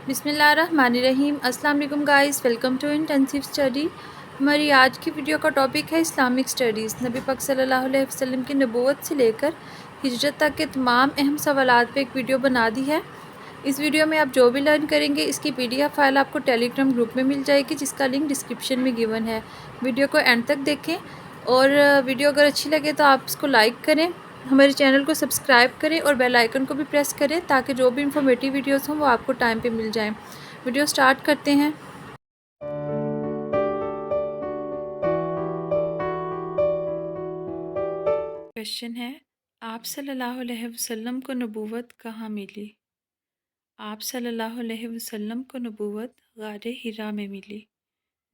بسم اللہ الرحمن الرحیم۔ السلام علیکم گائز، ویلکم ٹو انٹینسیو اسٹڈی۔ ہماری آج کی ویڈیو کا ٹاپک ہے اسلامک اسٹڈیز۔ نبی پاک صلی اللہ علیہ وسلم کی نبوت سے لے کر ہجرت تک کے تمام اہم سوالات پہ ایک ویڈیو بنا دی ہے۔ اس ویڈیو میں آپ جو بھی لرن کریں گے اس کی PDF فائل آپ کو ٹیلی گرام گروپ میں مل جائے گی، جس کا لنک ڈسکرپشن میں گیون ہے۔ ویڈیو کو اینڈ تک دیکھیں اور ویڈیو اگر اچھی لگے تو آپ اس کو لائک کریں، ہمارے چینل کو سبسکرائب کریں اور بیل آئیکن کو بھی پریس کریں تاکہ جو بھی انفارمیٹیو ویڈیوز ہوں وہ آپ کو ٹائم پہ مل جائیں۔ ویڈیو سٹارٹ کرتے ہیں۔ کویشچن ہے، آپ صلی اللہ علیہ وسلم کو نبوت کہاں ملی؟ آپ صلی اللہ علیہ وسلم کو نبوت غار حرا میں ملی۔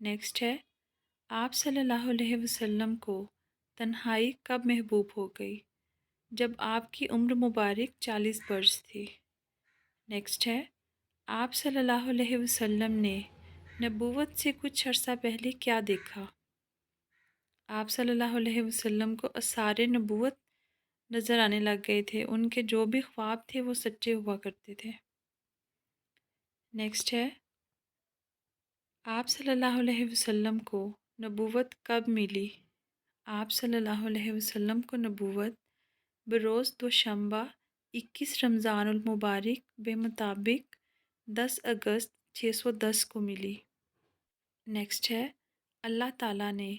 نیکسٹ ہے، آپ صلی اللہ علیہ وسلم کو تنہائی کب محبوب ہو گئی؟ جب آپ کی عمر مبارک 40 برس تھی۔ نیکسٹ ہے، آپ صلی اللہ علیہ وسلم نے نبوت سے کچھ عرصہ پہلے کیا دیکھا؟ آپ صلی اللہ علیہ وسلم کو آثار نبوت نظر آنے لگ گئے تھے، ان کے جو بھی خواب تھے وہ سچے ہوا کرتے تھے۔ نیکسٹ ہے، آپ صلی اللہ علیہ وسلم کو نبوت کب ملی؟ آپ صلی اللہ علیہ وسلم کو نبوت بروز دوشنبہ 21 رمضان المبارک بے مطابق 10 اگست 610 کو ملی۔ نیکسٹ ہے، اللہ تعالیٰ نے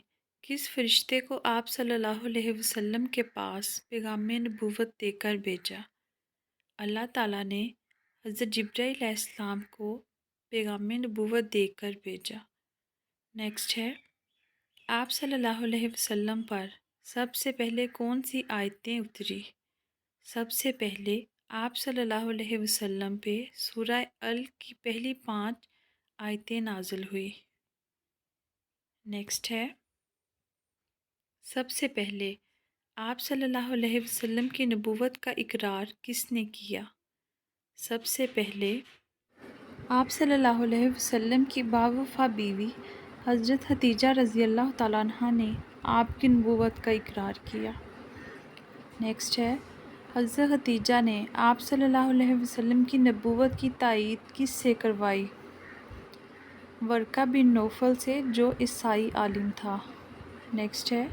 کس فرشتے کو آپ صلی اللہ علیہ وسلم کے پاس پیغام نبوت دے کر بھیجا؟ اللہ تعالیٰ نے حضرت جبرائیل علیہ السلام کو پیغام نبوت دے کر بھیجا۔ نیکسٹ ہے، آپ صلی اللہ علیہ وسلم پر سب سے پہلے کون سی آیتیں اتری؟ سب سے پہلے آپ صلی اللہ علیہ وسلم پہ سورہ ال کی پہلی 5 آیتیں نازل ہوئی۔ نیکسٹ ہے، سب سے پہلے آپ صلی اللہ علیہ وسلم کی نبوت کا اقرار کس نے کیا؟ سب سے پہلے آپ صلی اللہ علیہ وسلم کی باوفا بیوی حضرت خدیجہ رضی اللہ تعالیٰ عنہ نے آپ کی نبوت کا اقرار کیا۔ نیکسٹ ہے، حضرت خدیجہ نے آپ صلی اللہ علیہ وسلم کی نبوت کی تائید کس سے کروائی؟ ورقہ بن نوفل سے، جو عیسائی عالم تھا۔ نیکسٹ ہے،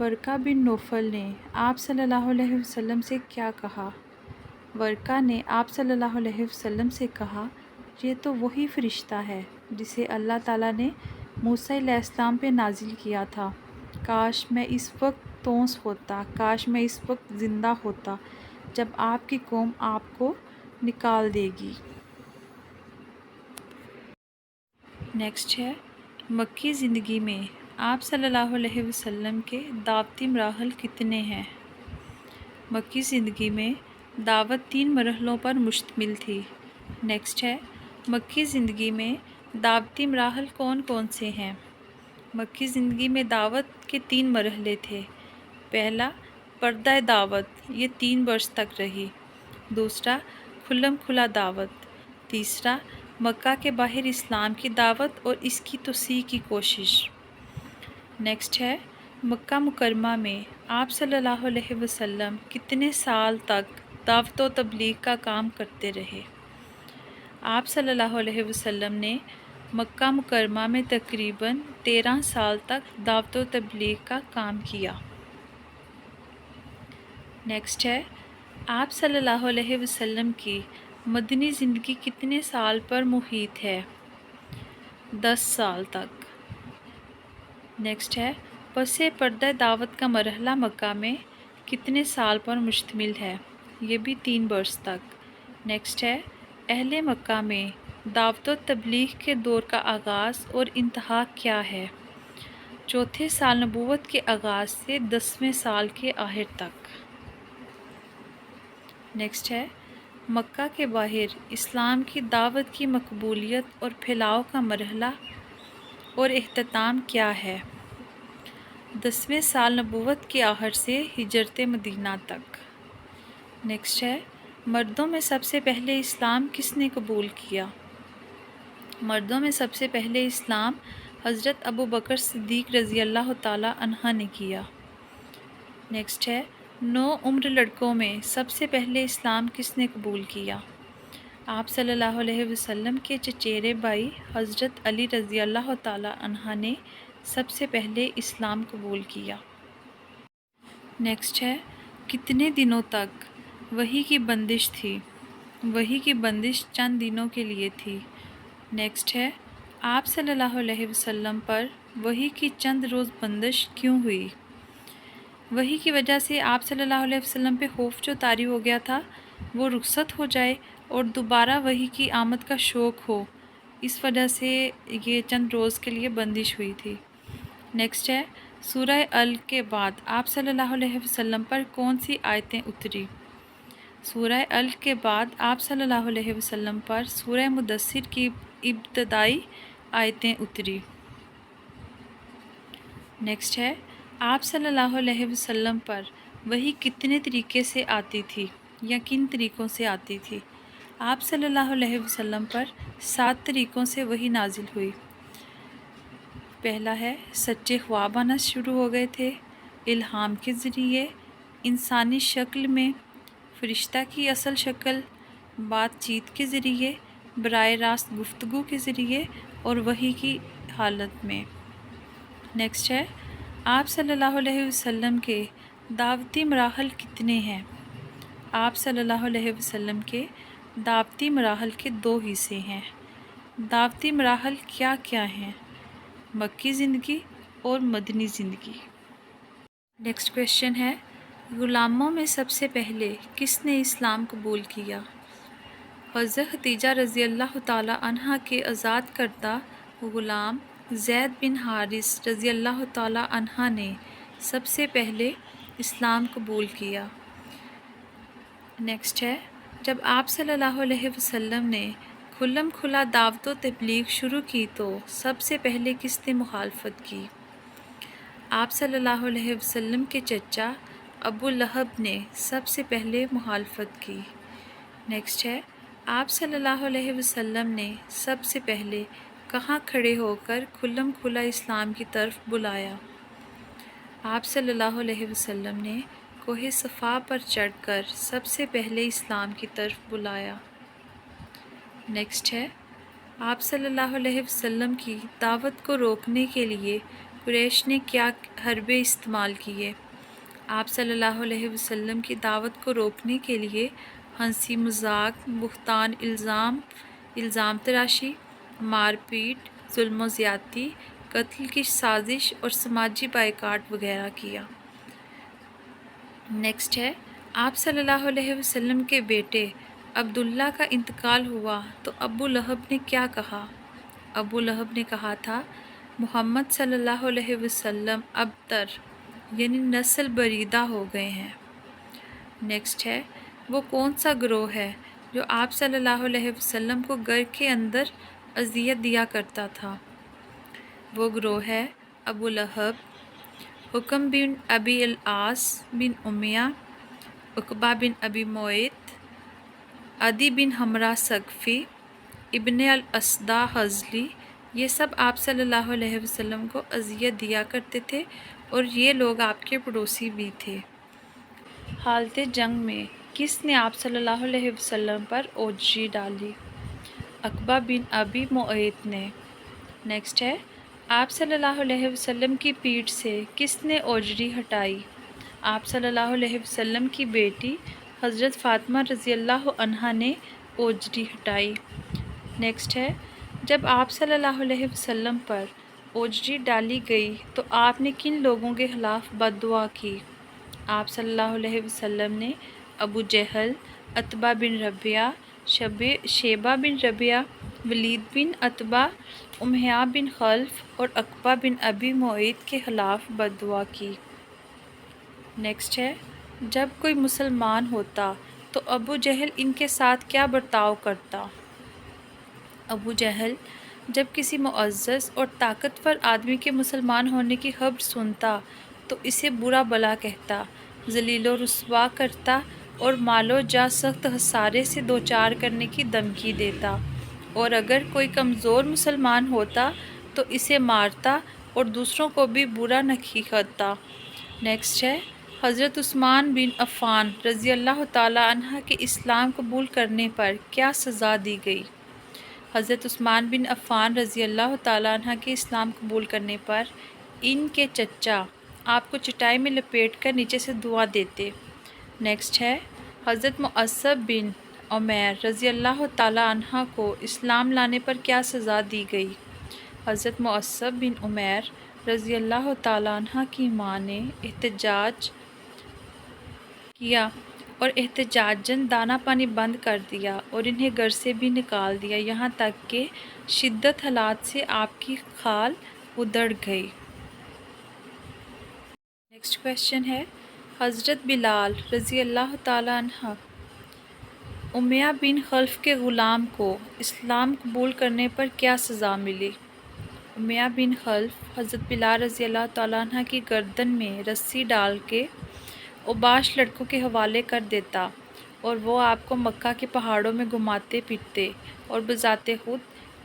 ورقہ بن نوفل نے آپ صلی اللہ علیہ وسلم سے کیا کہا؟ ورقہ نے آپ صلی اللہ علیہ وسلم سے کہا، یہ تو وہی فرشتہ ہے جسے اللہ تعالیٰ نے موسیٰ علیہ السلام پہ نازل کیا تھا۔ کاش میں اس وقت تونس ہوتا، کاش میں اس وقت زندہ ہوتا جب آپ کی قوم آپ کو نکال دے گی۔ نیکسٹ ہے، مکی زندگی میں آپ صلی اللہ علیہ وسلم کے دعوتی مراحل کتنے ہیں؟ مکی زندگی میں دعوت 3 مرحلوں پر مشتمل تھی۔ نیکسٹ ہے، مکی زندگی میں دعوتی مراحل کون کون سے ہیں؟ مکی زندگی میں دعوت کے 3 مرحلے تھے۔ پہلا، پردہ دعوت، یہ 3 برس تک رہی۔ دوسرا، کھلم کھلا دعوت۔ تیسرا، مکہ کے باہر اسلام کی دعوت اور اس کی توسیع کی کوشش۔ نیکسٹ ہے، مکہ مکرمہ میں آپ صلی اللہ علیہ وسلم کتنے سال تک دعوت و تبلیغ کا کام کرتے رہے؟ آپ صلی اللہ علیہ وسلم نے مکہ مکرمہ میں تقریباً 13 سال تک دعوت و تبلیغ کا کام کیا۔ نیکسٹ ہے، آپ صلی اللہ علیہ وسلم کی مدنی زندگی کتنے سال پر محیط ہے؟ 10 سال تک۔ نیکسٹ ہے، پس پردہ دعوت کا مرحلہ مکہ میں کتنے سال پر مشتمل ہے؟ یہ بھی 3 برس تک۔ نیکسٹ ہے، اہل مکہ میں دعوت و تبلیغ کے دور کا آغاز اور انتہا کیا ہے؟ 4تھے سال نبوت کے آغاز سے 10ویں سال کے آخر تک۔ نیکسٹ ہے، مکہ کے باہر اسلام کی دعوت کی مقبولیت اور پھیلاؤ کا مرحلہ اور اختتام کیا ہے؟ 10ویں سال نبوت کے آخر سے ہجرت مدینہ تک۔ نیکسٹ ہے، مردوں میں سب سے پہلے اسلام کس نے قبول کیا؟ مردوں میں سب سے پہلے اسلام حضرت ابوبکر صدیق رضی اللہ تعالیٰ عنہ نے کیا۔ نیکسٹ ہے، 9 عمر لڑکوں میں سب سے پہلے اسلام کس نے قبول کیا؟ آپ صلی اللہ علیہ وسلم کے چچیرے بھائی حضرت علی رضی اللہ تعالیٰ عنہ نے سب سے پہلے اسلام قبول کیا۔ نیکسٹ ہے، کتنے دنوں تک وحی کی بندش تھی؟ وحی کی بندش چند دنوں کے لیے تھی۔ نیکسٹ ہے، آپ صلی اللہ علیہ وسلم پر وحی کی چند روز بندش کیوں ہوئی؟ وحی کی وجہ سے آپ صلی اللہ علیہ وسلم پہ خوف جو طاری ہو گیا تھا وہ رخصت ہو جائے اور دوبارہ وحی کی آمد کا شوق ہو، اس وجہ سے یہ چند روز کے لیے بندش ہوئی تھی۔ نیکسٹ ہے، سورہ الق کے بعد آپ صلی اللہ علیہ وسلم پر کون سی آیتیں اتری؟ سورہ الق کے بعد آپ صلی اللہ علیہ وسلم پر سورہ مدثر کی ابتدائی آیتیں اتری۔ نیکسٹ ہے، آپ صلی اللہ علیہ وسلم پر وحی کتنے طریقے سے آتی تھی یا کن طریقوں سے آتی تھی؟ آپ صلی اللہ علیہ وسلم پر 7 طریقوں سے وحی نازل ہوئی۔ پہلا ہے، سچے خواب آنا شروع ہو گئے تھے، الہام کے ذریعے، انسانی شکل میں، فرشتہ کی اصل شکل، بات چیت کے ذریعے، براہ راست گفتگو کے ذریعے اور وحی کی حالت میں۔ نیکسٹ ہے، آپ صلی اللہ علیہ وسلم کے دعوتی مراحل کتنے ہیں؟ آپ صلی اللہ علیہ وسلم کے دعوتی مراحل کے 2 حصے ہیں۔ دعوتی مراحل کیا کیا ہیں؟ مکی زندگی اور مدنی زندگی۔ نیکسٹ کویشچن ہے، غلاموں میں سب سے پہلے کس نے اسلام قبول کیا؟ حضرت خدیجہ رضی اللہ تعالیٰ عنہ کے آزاد کردہ غلام زید بن حارث رضی اللہ تعالیٰ عنہ نے سب سے پہلے اسلام قبول کیا۔ نیکسٹ ہے، جب آپ صلی اللہ علیہ وسلم نے کھلم کھلا دعوت و تبلیغ شروع کی تو سب سے پہلے کس نے مخالفت کی؟ آپ صلی اللہ علیہ وسلم کے چچا ابو لہب نے سب سے پہلے مخالفت کی۔ نیکسٹ ہے، آپ صلی اللہ علیہ وسلم نے سب سے پہلے کہاں کھڑے ہو کر کھلم کھلا اسلام کی طرف بلایا؟ آپ صلی اللہ علیہ وسلم نے کوہ صفا پر چڑھ کر سب سے پہلے اسلام کی طرف بلایا۔ نیکسٹ ہے، آپ صلی اللہ علیہ وسلم کی دعوت کو روکنے کے لیے قریش نے کیا حربے استعمال کیے؟ آپ صلی اللہ علیہ وسلم کی دعوت کو روکنے کے لیے ہنسی مذاق، بہتان، الزام تراشی، مار پیٹ، ظلم و زیادتی، قتل کی سازش اور سماجی بائیکاٹ وغیرہ کیا۔ نیکسٹ ہے، آپ صلی اللہ علیہ وسلم کے بیٹے عبداللہ کا انتقال ہوا تو ابو لہب نے کیا کہا؟ ابو لہب نے کہا تھا، محمد صلی اللہ علیہ وسلم ابتر یعنی نسل بریدہ ہو گئے ہیں۔ نیکسٹ ہے، وہ کون سا گروہ ہے جو آپ صلی اللہ علیہ وسلم کو گھر کے اندر اذیت دیا کرتا تھا؟ وہ گروہ ہے ابو لہب، حکم بن ابی العاص بن امیہ، عقبہ بن ابی معیط، عدی بن حمرہ ثقفی، ابن الاسدہ حضلی۔ یہ سب آپ صلی اللہ علیہ وسلم کو اذیت دیا کرتے تھے اور یہ لوگ آپ کے پڑوسی بھی تھے۔ حالت جنگ میں کس نے آپ صلی اللہ علیہ وسلم پر اوجری ڈالی؟ عقبہ بن ابی معیط نے۔ نیکسٹ ہے، آپ صلی اللہ علیہ وسلم کی پیٹھ سے کس نے اوجری ہٹائی؟ آپ صلی اللہ علیہ وسلم کی بیٹی حضرت فاطمہ رضی اللہ عنہا نے اوجری ہٹائی۔ نیکسٹ ہے، جب آپ صلی اللہ علیہ وسلم پر اوجری ڈالی گئی تو آپ نے کن لوگوں کے خلاف بد دعا کی؟ آپ صلی اللہ علیہ وسلم نے ابو جہل، عتبہ بن ربیعہ، شیبہ بن ربیعہ، ولید بن عتبہ، امیہ بن خلف اور عقبہ بن ابی معیط کے خلاف بد دعا کی۔ نیکسٹ ہے، جب کوئی مسلمان ہوتا تو ابو جہل ان کے ساتھ کیا برتاؤ کرتا؟ ابو جہل جب کسی معزز اور طاقتور آدمی کے مسلمان ہونے کی خبر سنتا تو اسے برا بلا کہتا، ذلیل و رسوا کرتا اور مال و جاہ سخت خسارے سے دوچار کرنے کی دھمکی دیتا، اور اگر کوئی کمزور مسلمان ہوتا تو اسے مارتا اور دوسروں کو بھی برا نصیحت کرتا۔ نیکسٹ ہے، حضرت عثمان بن عفان رضی اللہ تعالی عنہ کے اسلام قبول کرنے پر کیا سزا دی گئی؟ حضرت عثمان بن عفان رضی اللہ تعالی عنہ کے اسلام قبول کرنے پر ان کے چچا آپ کو چٹائی میں لپیٹ کر نیچے سے دعا دیتے۔ نیکسٹ ہے، حضرت معصب بن عمیر رضی اللہ تعالی عنہ کو اسلام لانے پر کیا سزا دی گئی؟ حضرت معصب بن عمیر رضی اللہ تعالی عنہ کی ماں نے احتجاج کیا اور احتجاجاً دانہ پانی بند کر دیا اور انہیں گھر سے بھی نکال دیا، یہاں تک کہ شدت حالات سے آپ کی کھال ادھڑ گئی۔ نیکسٹ کویشچن ہے، حضرت بلال رضی اللہ تعالی عنہ امیہ بن خلف کے غلام کو اسلام قبول کرنے پر کیا سزا ملی؟ امیہ بن خلف حضرت بلال رضی اللہ تعالیٰ عنہ کی گردن میں رسی ڈال کے اوباش لڑکوں کے حوالے کر دیتا اور وہ آپ کو مکہ کے پہاڑوں میں گھماتے پھرتے اور بذات خود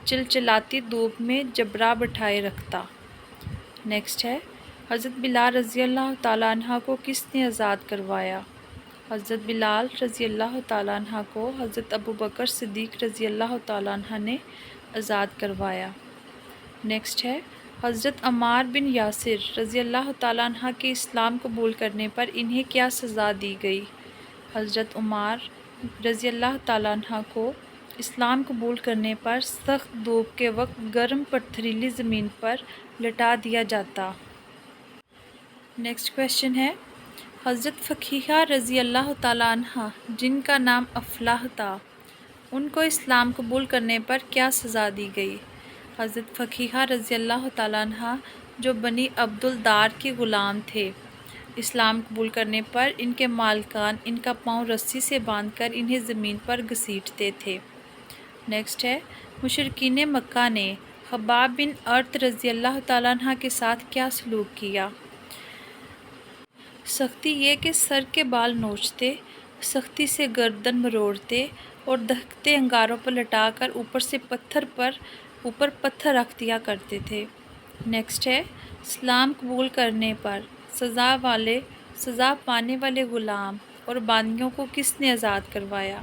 چلچلاتی دھوپ میں جبرا بٹھائے رکھتا۔ نیکسٹ ہے، حضرت بلال رضی اللہ تعالیٰ عنہ کو کس نے آزاد کروایا؟ حضرت بلال رضی اللہ تعالیٰ عنہ کو حضرت ابوبکر صدیق رضی اللہ تعالیٰ عنہ نے آزاد کروایا۔ نیکسٹ ہے، حضرت عمار بن یاسر رضی اللہ تعالیٰ عنہ کے اسلام قبول کرنے پر انہیں کیا سزا دی گئی؟ حضرت عمار رضی اللہ تعالیٰ عنہ کو اسلام قبول کرنے پر سخت دھوپ کے وقت گرم پتھریلی زمین پر لٹا دیا جاتا۔ نیکسٹ کویشچن ہے، حضرت فقیہہ رضی اللہ تعالیٰ عنہ جن کا نام افلاح تھا، ان کو اسلام قبول کرنے پر کیا سزا دی گئی؟ حضرت فقیہہ رضی اللہ تعالیٰ عنہ جو بنی عبدالدار کے غلام تھے، اسلام قبول کرنے پر ان کے مالکان ان کا پاؤں رسی سے باندھ کر انہیں زمین پر گھسیٹتے تھے۔ نیکسٹ ہے، مشرکین مکہ نے خباب بن ارت رضی اللہ تعالیٰ عنہ کے ساتھ کیا سلوک کیا؟ سختی یہ کہ سر کے بال نوچتے، سختی سے گردن مروڑتے اور دہکتے انگاروں پر لٹا کر اوپر پتھر رکھ دیا کرتے تھے۔ نیکسٹ ہے، اسلام قبول کرنے پر سزا پانے والے غلام اور باندیوں کو کس نے آزاد کروایا؟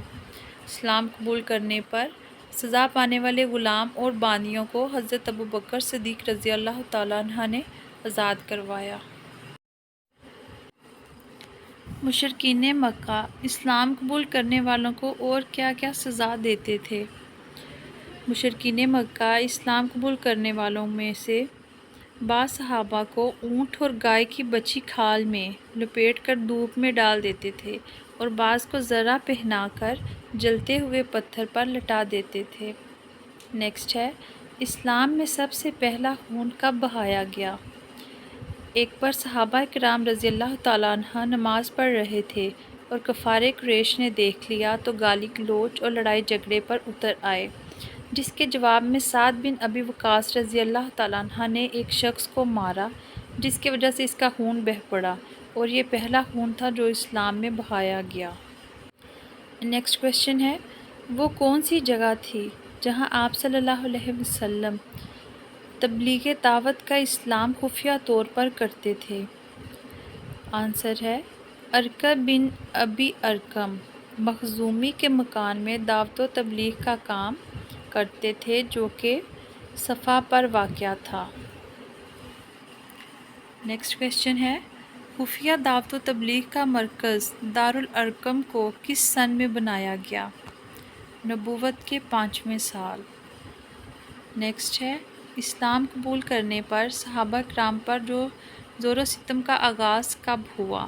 اسلام قبول کرنے پر سزا پانے والے غلام اور باندیوں کو حضرت ابوبکر صدیق رضی اللہ تعالیٰ عنہ نے آزاد کروایا۔ مشرکین مکہ اسلام قبول کرنے والوں کو اور کیا کیا سزا دیتے تھے؟ مشرکین مکہ اسلام قبول کرنے والوں میں سے بعض صحابہ کو اونٹ اور گائے کی بچی کھال میں لپیٹ کر دھوپ میں ڈال دیتے تھے اور بعض کو زرہ پہنا کر جلتے ہوئے پتھر پر لٹا دیتے تھے۔ نیکسٹ ہے، اسلام میں سب سے پہلا خون کب بہایا گیا؟ ایک بار صحابہ کرام رضی اللہ تعالیٰ عنہ نماز پڑھ رہے تھے اور کفار قریش نے دیکھ لیا تو گالی گلوچ اور لڑائی جھگڑے پر اتر آئے، جس کے جواب میں سعد بن ابی وقاص رضی اللہ تعالیٰ عنہ نے ایک شخص کو مارا جس کی وجہ سے اس کا خون بہہ پڑا اور یہ پہلا خون تھا جو اسلام میں بہایا گیا۔ نیکسٹ کویشچن ہے، وہ کون سی جگہ تھی جہاں آپ صلی اللہ علیہ وسلم تبلیغ دعوت کا اسلام خفیہ طور پر کرتے تھے؟ آنسر ہے، ارقم بن ابی ارقم مخزومی کے مکان میں دعوت و تبلیغ کا کام کرتے تھے جو کہ صفا پر واقع تھا۔ نیکسٹ کویشچن ہے، خفیہ دعوت و تبلیغ کا مرکز دارالارقم کو کس سن میں بنایا گیا؟ نبوت کے 5ویں سال۔ نیکسٹ ہے، اسلام قبول کرنے پر صحابہ کرام پر جو زور و ستم کا آغاز کب ہوا؟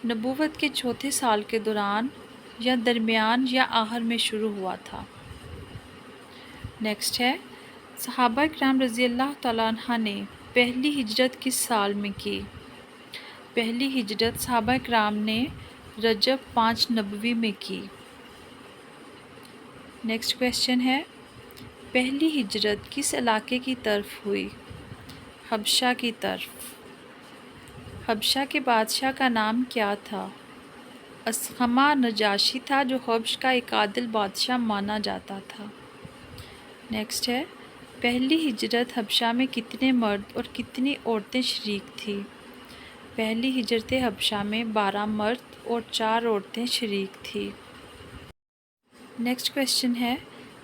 نبوت کے 4تھے سال کے دوران یا درمیان یا آخر میں شروع ہوا تھا۔ نیکسٹ ہے، صحابہ کرام رضی اللہ تعالیٰ عنہ نے پہلی ہجرت کس سال میں کی؟ پہلی ہجرت صحابہ کرام نے رجب 5 نبوی میں کی۔ نیکسٹ کویشچن ہے، پہلی ہجرت کس علاقے کی طرف ہوئی؟ حبشہ کی طرف۔ حبشہ کے بادشاہ کا نام کیا تھا؟ اصخمہ نجاشی تھا جو حبش کا ایک عادل بادشاہ مانا جاتا تھا۔ نیکسٹ ہے، پہلی ہجرت حبشہ میں کتنے مرد اور کتنی عورتیں شریک تھیں؟ پہلی ہجرت حبشہ میں 12 مرد اور 4 عورتیں شریک تھیں۔ نیکسٹ کویشچن ہے،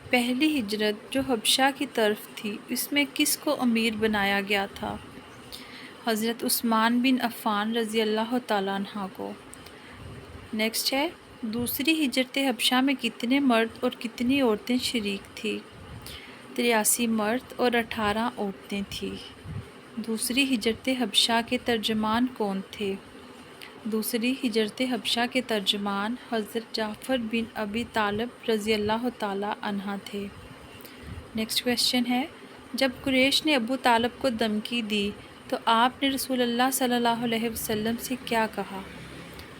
پہلی ہجرت جو حبشہ کی طرف تھی اس میں کس کو امیر بنایا گیا تھا؟ حضرت عثمان بن عفان رضی اللہ تعالیٰ عنہ کو۔ نیکسٹ ہے، دوسری ہجرت حبشہ میں کتنے مرد اور کتنی عورتیں شریک تھیں؟ 83 مرد اور 18 عورتیں تھیں۔ دوسری ہجرت حبشہ کے ترجمان کون تھے؟ دوسری ہجرت حبشہ کے ترجمان حضرت جعفر بن ابی طالب رضی اللہ تعالیٰ عنہ تھے۔ نیکسٹ کویشچن ہے، جب قریش نے ابو طالب کو دھمکی دی تو آپ نے رسول اللہ صلی اللہ علیہ وسلم سے کیا کہا؟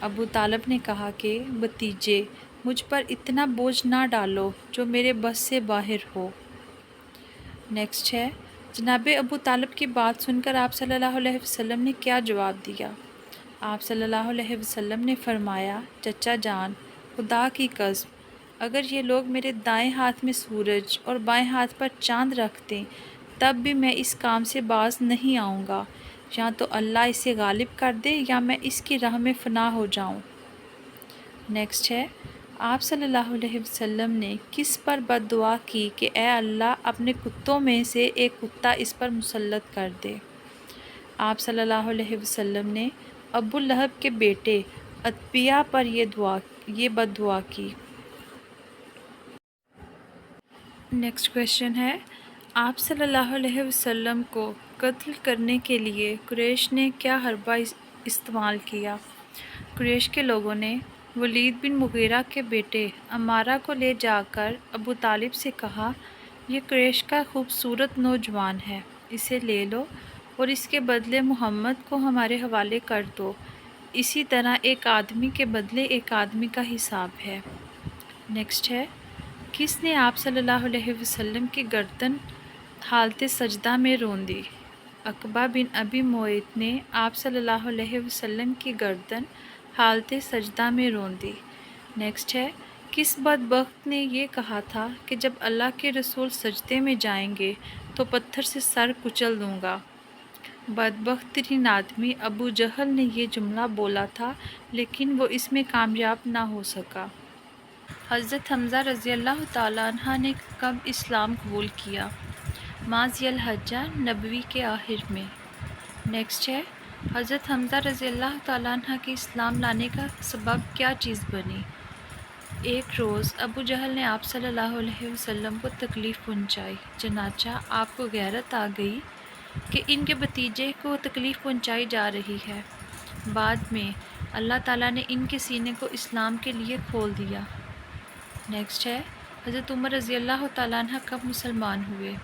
ابو طالب نے کہا کہ بھتیجے، مجھ پر اتنا بوجھ نہ ڈالو جو میرے بس سے باہر ہو۔ نیکسٹ ہے، جناب ابو طالب کی بات سن کر آپ صلی اللہ علیہ وسلم نے کیا جواب دیا؟ آپ صلی اللہ علیہ وسلم نے فرمایا، چچا جان، خدا کی قسم، اگر یہ لوگ میرے دائیں ہاتھ میں سورج اور بائیں ہاتھ پر چاند رکھ دیں تب بھی میں اس کام سے باز نہیں آؤں گا، یا تو اللہ اسے غالب کر دے یا میں اس کی راہ میں فنا ہو جاؤں۔ نیکسٹ ہے، آپ صلی اللہ علیہ وسلم نے کس پر بد دعا کی کہ اے اللہ اپنے کتوں میں سے ایک کتا اس پر مسلط کر دے؟ آپ صلی اللہ علیہ وسلم نے ابو لہب کے بیٹے عتبیہ پر یہ بد دعا کی۔ نیکسٹ کویشچن ہے، آپ صلی اللہ علیہ وسلم کو قتل کرنے کے لیے قریش نے کیا حربہ استعمال کیا؟ قریش کے لوگوں نے ولید بن مغیرہ کے بیٹے عمارہ کو لے جا کر ابو طالب سے کہا، یہ قریش کا خوبصورت نوجوان ہے، اسے لے لو اور اس کے بدلے محمد کو ہمارے حوالے کر دو، اسی طرح ایک آدمی کے بدلے ایک آدمی کا حساب ہے۔ نیکسٹ ہے، کس نے آپ صلی اللہ علیہ وسلم کی گردن حالت سجدہ میں رون دی؟ عقبہ بن ابی معیط نے آپ صلی اللہ علیہ وسلم کی گردن حالت سجدہ میں رون دی۔ نیکسٹ ہے، کس بدبخت نے یہ کہا تھا کہ جب اللہ کے رسول سجدے میں جائیں گے تو پتھر سے سر کچل دوں گا؟ بدبخت ترین آدمی ابو جہل نے یہ جملہ بولا تھا لیکن وہ اس میں کامیاب نہ ہو سکا۔ حضرت حمزہ رضی اللہ تعالیٰ عنہ نے کب اسلام قبول کیا؟ ماہ ذی الحجہ نبوی کے آخر میں۔ نیکسٹ ہے، حضرت حمزہ رضی اللہ تعالیٰ عنہ کے اسلام لانے کا سبب کیا چیز بنی؟ ایک روز ابو جہل نے آپ صلی اللہ علیہ وسلم کو تکلیف پہنچائی، چنانچہ آپ کو غیرت آ گئی کہ ان کے بھتیجے کو تکلیف پہنچائی جا رہی ہے۔ بعد میں اللہ تعالیٰ نے ان کے سینے کو اسلام کے لیے کھول دیا۔ نیکسٹ ہے، حضرت عمر رضی اللہ تعالیٰ عنہ کب مسلمان ہوئے؟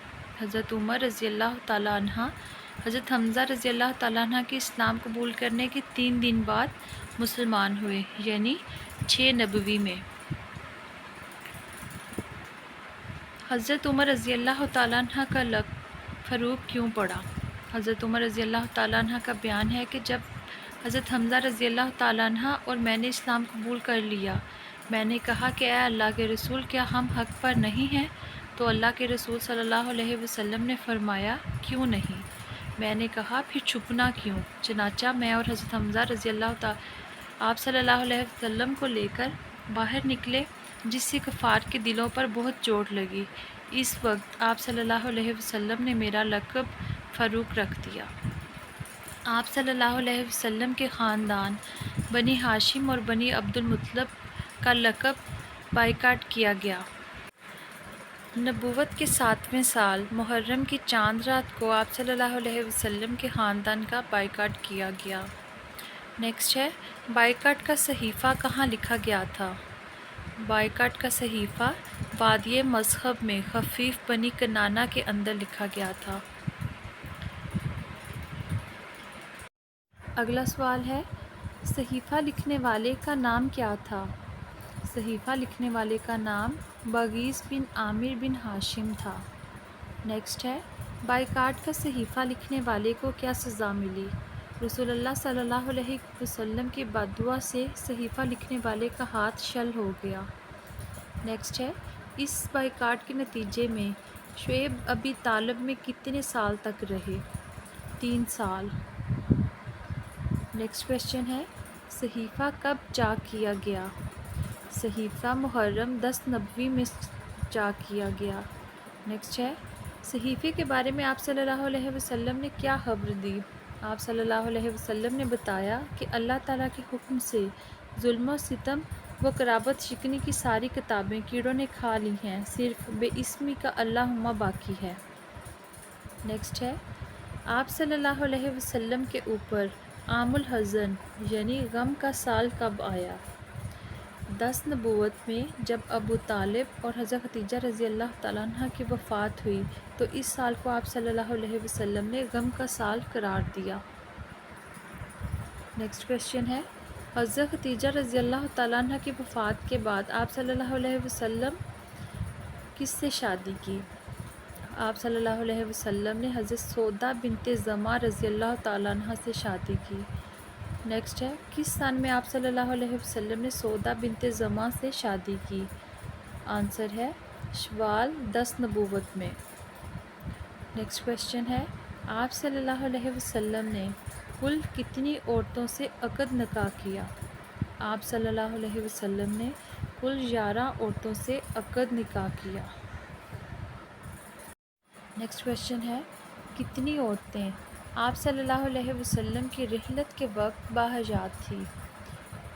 حضرت عمر رضی اللہ تعالیٰ عنہ حضرت حمزہ رضی اللہ تعالیٰ عنہ کے اسلام قبول کرنے کے 3 دن بعد مسلمان ہوئے، یعنی 6 نبوی میں۔ حضرت عمر رضی اللہ تعالیٰ عنہ کا لقب فاروق کیوں پڑا؟ حضرت عمر رضی اللہ تعالیٰ عنہ کا بیان ہے کہ جب حضرت حمزہ رضی اللہ تعالیٰ عنہ اور میں نے اسلام قبول کر لیا، میں نے کہا کہ اے اللہ کے رسول، کیا ہم حق پر نہیں ہیں؟ تو اللہ کے رسول صلی اللہ علیہ وسلم نے فرمایا، کیوں نہیں؟ میں نے کہا، پھر چھپنا کیوں؟ چنانچہ میں اور حضرت حمزہ رضی اللہ تعالیٰ آپ صلی اللہ علیہ وسلم کو لے کر باہر نکلے، جس سے کفار کے دلوں پر بہت چوٹ لگی۔ اس وقت آپ صلی اللہ علیہ وسلم نے میرا لقب فاروق رکھ دیا۔ آپ صلی اللہ علیہ وسلم کے خاندان بنی ہاشم اور بنی عبد المطلب کا لقب بائیکاٹ کیا گیا۔ نبوت کے 7ویں سال محرم کی چاند رات کو آپ صلی اللہ علیہ وسلم کے خاندان کا بائیکاٹ کیا گیا۔ نیکسٹ ہے، بائیکاٹ کا صحیفہ کہاں لکھا گیا تھا؟ بائیکاٹ کا صحیفہ وادی مذہب میں خفیف بنی کنانہ کے اندر لکھا گیا تھا۔ اگلا سوال ہے، صحیفہ لکھنے والے کا نام کیا تھا؟ صحیفہ لکھنے والے کا نام باغیس بن عامر بن ہاشم تھا۔ نیکسٹ ہے، بائیکاٹ کا صحیفہ لکھنے والے کو کیا سزا ملی؟ رسول اللہ صلی اللہ علیہ وسلم کی بد دعا سے صحیفہ لکھنے والے کا ہاتھ شل ہو گیا۔ نیکسٹ ہے، اس بائیکاٹ کے نتیجے میں شعیب ابی طالب میں کتنے سال تک رہے؟ 3 سال۔ نیکسٹ کویشچن ہے صحیفہ کب چاک کیا گیا؟ صحیفہ محرم 10 نبوی میں چاک کیا گیا۔ نیکسٹ ہے صحیفے کے بارے میں آپ صلی اللہ علیہ وسلم نے کیا خبر دی؟ آپ صلی اللہ علیہ وسلم نے بتایا کہ اللہ تعالیٰ کے حکم سے ظلم و ستم و قرابت شکنی کی ساری کتابیں کیڑوں نے کھا لی ہیں، صرف بے اسمی کا اللہم باقی ہے۔ نیکسٹ ہے آپ صلی اللہ علیہ وسلم کے اوپر عام الحزن یعنی غم کا سال کب آیا؟ 10 نبوت میں جب ابو طالب اور حضرت ختیجہ رضی اللہ تعالیٰ عنہ کی وفات ہوئی تو اس سال کو آپ صلی اللہ علیہ وسلم نے غم کا سال قرار دیا۔ نیکسٹ کویشچن ہے حضرت ختیجہ رضی اللہ تعالیٰ عنہ کی وفات کے بعد آپ صلی اللہ علیہ وسلم کس سے شادی کی؟ آپ صلی اللہ علیہ وسلم نے حضرت سودا بنت زمعہ رضی اللہ تعالیٰ عنہ سے شادی کی۔ نیکسٹ ہے کس سن میں آپ صلی اللہ علیہ وسلم نے سودا بنت زمعہ سے شادی کی؟ آنسر ہے شوال 10 نبوت میں۔ نیکسٹ کویشچن ہے آپ صلی اللہ علیہ وسلم نے کل کتنی عورتوں سے عقد نکاح کیا؟ آپ صلی اللہ علیہ وسلم نے کل 11 عورتوں سے عقد نکاح کیا۔ نیکسٹ کویشچن ہے کتنی عورتیں آپ صلی اللہ علیہ وسلم کی رحلت کے وقت باحجاب تھیں؟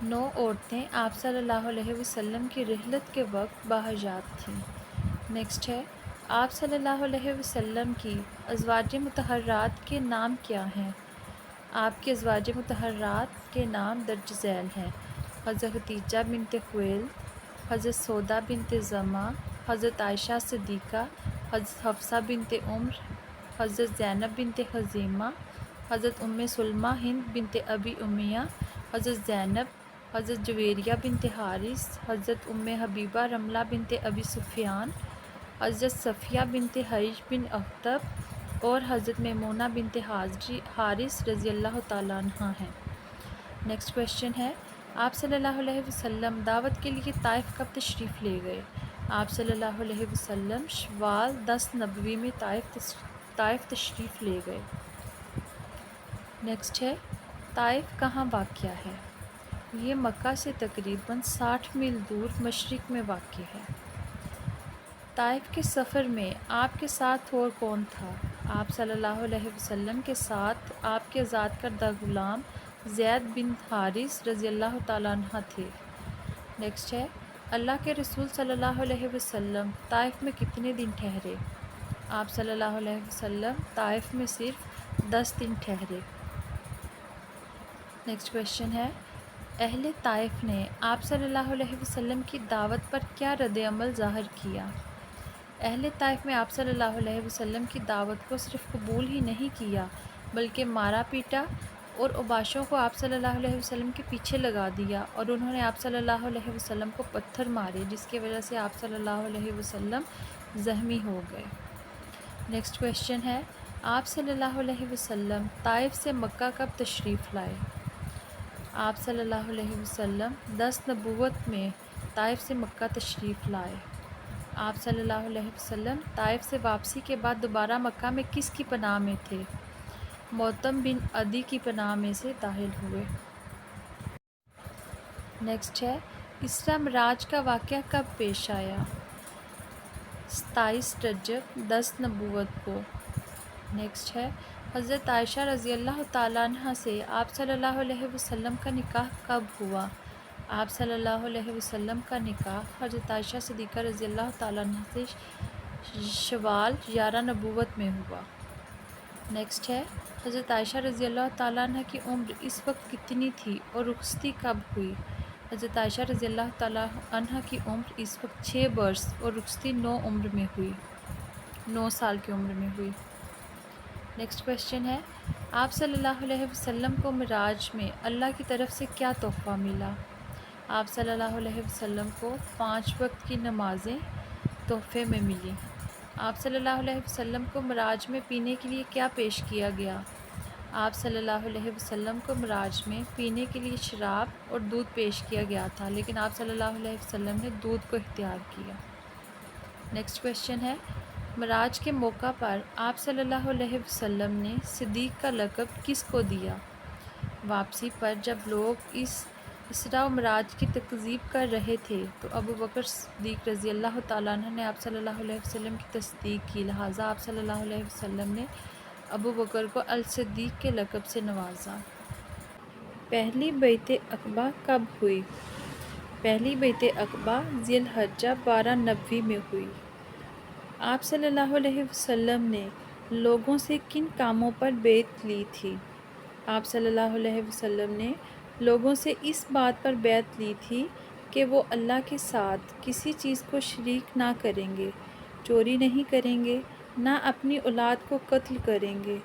9 عورتیں آپ صلی اللہ علیہ وسلم کی رحلت کے وقت باحجاب تھیں۔ نیکسٹ ہے آپ صلی اللہ علیہ وسلم کی ازواج مطہرات کے نام کیا ہیں؟ آپ کے ازواج مطہرات کے نام درج ذیل ہیں: حضرت خدیجہ بنت خویلد، حضرت سودا بنت زمعہ، حضرت عائشہ صدیقہ، حضرت حفصہ بنت عمر، حضرت زینب بنت خزیمہ، حضرت سلمہ ہند بنت ابی امیہ، حضرت زینب، حضرت جویریہ بنت حارث، حضرت حبیبہ رملہ بنت ابی سفیان، حضرت صفیہ بنت حیی بن اخطب اور حضرت میمونہ بنت حارث رضی اللہ تعالیٰ عنہ ہیں۔ نیکسٹ کویشچن ہے آپ صلی اللہ علیہ وسلم دعوت کے لیے طائف کب تشریف لے گئے؟ آپ صلی اللہ علیہ وسلم شوال 10 نبوی میں طائف تشریف لے گئے۔ نیکسٹ ہے طائف کہاں واقع ہے؟ یہ مکہ سے تقریباً 60 میل دور مشرق میں واقع ہے۔ طائف کے سفر میں آپ کے ساتھ اور کون تھا؟ آپ صلی اللہ علیہ وسلم کے ساتھ آپ کے آزاد کردہ غلام زید بن حارث رضی اللہ تعالیٰ عنہ تھے۔ نیکسٹ ہے اللہ کے رسول صلی اللہ علیہ وسلم طائف میں کتنے دن ٹھہرے؟ آپ صلی اللہ علیہ وسلم طائف میں صرف 10 دن ٹھہرے۔ نیکسٹ کویشچن ہے اہل طائف نے آپ صلی اللہ علیہ وسلم کی دعوت پر کیا رد عمل ظاہر کیا؟ اہل طائف میں آپ صلی اللہ علیہ وسلم کی دعوت کو صرف قبول ہی نہیں کیا بلکہ مارا پیٹا اور اوباشوں کو آپ صلی اللہ علیہ وسلم کے پیچھے لگا دیا اور انہوں نے آپ صلی اللہ علیہ وسلم کو پتھر مارے جس کی وجہ سے آپ صلی اللہ علیہ وسلم زخمی ہو گئے۔ نیکسٹ کویشچن ہے آپ صلی اللہ علیہ وسلم طائف سے مکہ کب تشریف لائے؟ آپ صلی اللہ علیہ وسلم 10 نبوت میں طائف سے مکہ تشریف لائے۔ آپ صلی اللہ علیہ وسلم طائف سے واپسی کے بعد دوبارہ مکہ میں کس کی پناہ میں تھے؟ موتم بن عدی کی پناہ میں سے داخل ہوئے۔ نیکسٹ ہے اسرا معراج کا واقعہ کب پیش آیا؟ 27 رجب 10 نبوت کو۔ نیکسٹ ہے حضرت عائشہ رضی اللہ تعالیٰ عنہ سے آپ صلی اللہ علیہ وسلم کا نکاح کب ہوا؟ آپ صلی اللہ علیہ وسلم کا نکاح حضرت عائشہ صدیقہ رضی اللہ تعالیٰ عنہ سے شوال 11 نبوت میں ہوا۔ نیکسٹ ہے حضرت عائشہ رضی اللہ تعالیٰ عنہ کی عمر اس وقت کتنی تھی اور رخصتی کب ہوئی؟ حضرت عائشہ رضی اللہ تعالیٰ عنہ کی عمر اس وقت 6 برس اور رخصتی 9 سال کی عمر میں ہوئی۔ نیکسٹ کویشچن ہے آپ صلی اللہ علیہ وسلم کو معراج میں اللہ کی طرف سے کیا تحفہ ملا؟ آپ صلی اللہ علیہ وسلم کو 5 وقت کی نمازیں تحفے میں ملی۔ آپ صلی اللہ علیہ وسلم کو معراج میں پینے کے لیے کیا پیش کیا گیا؟ آپ صلی اللہ علیہ وسلم کو معراج میں پینے کے لیے شراب اور دودھ پیش کیا گیا تھا لیکن آپ صلی اللہ علیہ وسلم نے دودھ کو اختیار کیا۔ نیکسٹ کویشچن ہے معراج کے موقع پر آپ صلی اللہ علیہ وسلم نے صدیق کا لقب کس کو دیا؟ واپسی پر جب لوگ اس اسراء و معراج کی تکذیب کر رہے تھے تو ابو بکر صدیق رضی اللہ تعالیٰ عنہ نے آپ صلی اللہ علیہ وسلم کی تصدیق کی، لہٰذا آپ صلی اللہ علیہ وسلم نے ابو بکر کو الصدیق کے لقب سے نوازا۔ پہلی بیعت عقبہ کب ہوئی؟ پہلی بیعت عقبہ ذی الحجہ 12 نبوی میں ہوئی۔ آپ صلی اللہ علیہ وسلم نے لوگوں سے کن کاموں پر بیعت لی تھی؟ آپ صلی اللہ علیہ وسلم نے لوگوں سے اس بات پر بیعت لی تھی کہ وہ اللہ کے ساتھ کسی چیز کو شریک نہ کریں گے، چوری نہیں کریں گے، نہ اپنی اولاد کو قتل کریں گے،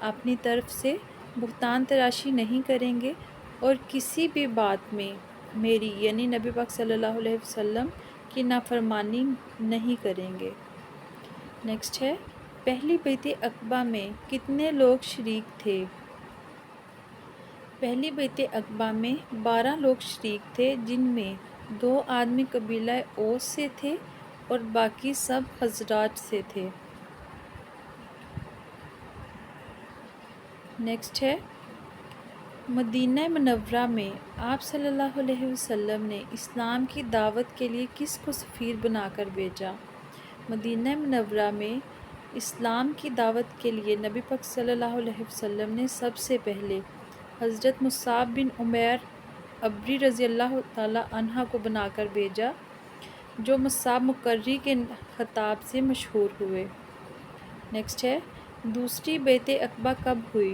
اپنی طرف سے بہتان تراشی نہیں کریں گے اور کسی بھی بات میں میری یعنی نبی پاک صلی اللہ علیہ وسلم کی نافرمانی نہیں کریں گے۔ نیکسٹ ہے، پہلی بیعت عقبہ میں کتنے لوگ شریک تھے؟ پہلی بیعت عقبہ میں 12 لوگ شریک تھے، جن میں 2 آدمی قبیلہ اوس سے تھے اور باقی سب خزرج سے تھے۔ نیکسٹ ہے، مدینہ منورہ میں آپ صلی اللہ علیہ وسلم نے اسلام کی دعوت کے لیے کس کو سفیر بنا کر بھیجا؟ مدینہ منورہ میں اسلام کی دعوت کے لیے نبی پاک صلی اللہ علیہ وسلم نے سب سے پہلے حضرت مصعب بن عمیر عبری رضی اللہ تعالیٰ عنہ کو بنا کر بھیجا، جو مصعب مقری کے خطاب سے مشہور ہوئے۔ نیکسٹ ہے، دوسری بیعت عقبہ کب ہوئی؟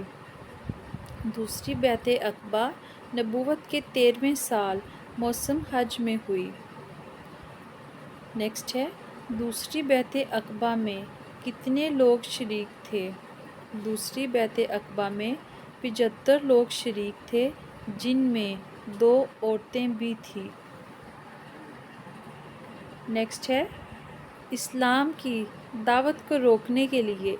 دوسری بیعت عقبہ نبوت کے 13ویں سال موسم حج میں ہوئی۔ نیکسٹ ہے، دوسری بیعت عقبہ میں کتنے لوگ شریک تھے؟ دوسری بیعت عقبہ میں 75 لوگ شریک تھے، جن میں 2 عورتیں بھی تھیں۔ نیکسٹ ہے، اسلام کی دعوت کو روکنے کے لیے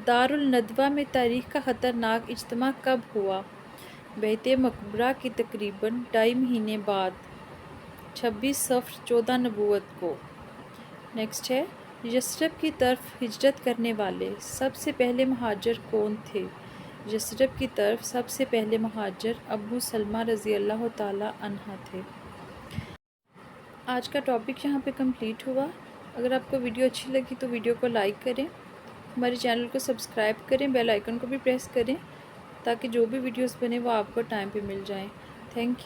دارالندوہ میں تاریخ کا خطرناک اجتماع کب ہوا؟ بیعت مکبرہ کے تقریباً 2.5 مہینے بعد 26 صفر 14 نبوت کو۔ نیکسٹ ہے، یثرب کی طرف ہجرت کرنے والے سب سے پہلے مہاجر کون تھے؟ یثرب کی طرف سب سے پہلے مہاجر ابو سلمہ رضی اللہ تعالیٰ عنہ تھے۔ آج کا ٹاپک یہاں پہ کمپلیٹ ہوا۔ اگر آپ کو ویڈیو اچھی لگی تو ویڈیو کو لائک کریں، ہمارے چینل کو سبسکرائب کریں، بیل آئیکن کو بھی پریس کریں تاکہ جو بھی ویڈیوز بنے وہ آپ کو ٹائم پہ مل جائیں۔ Thank you.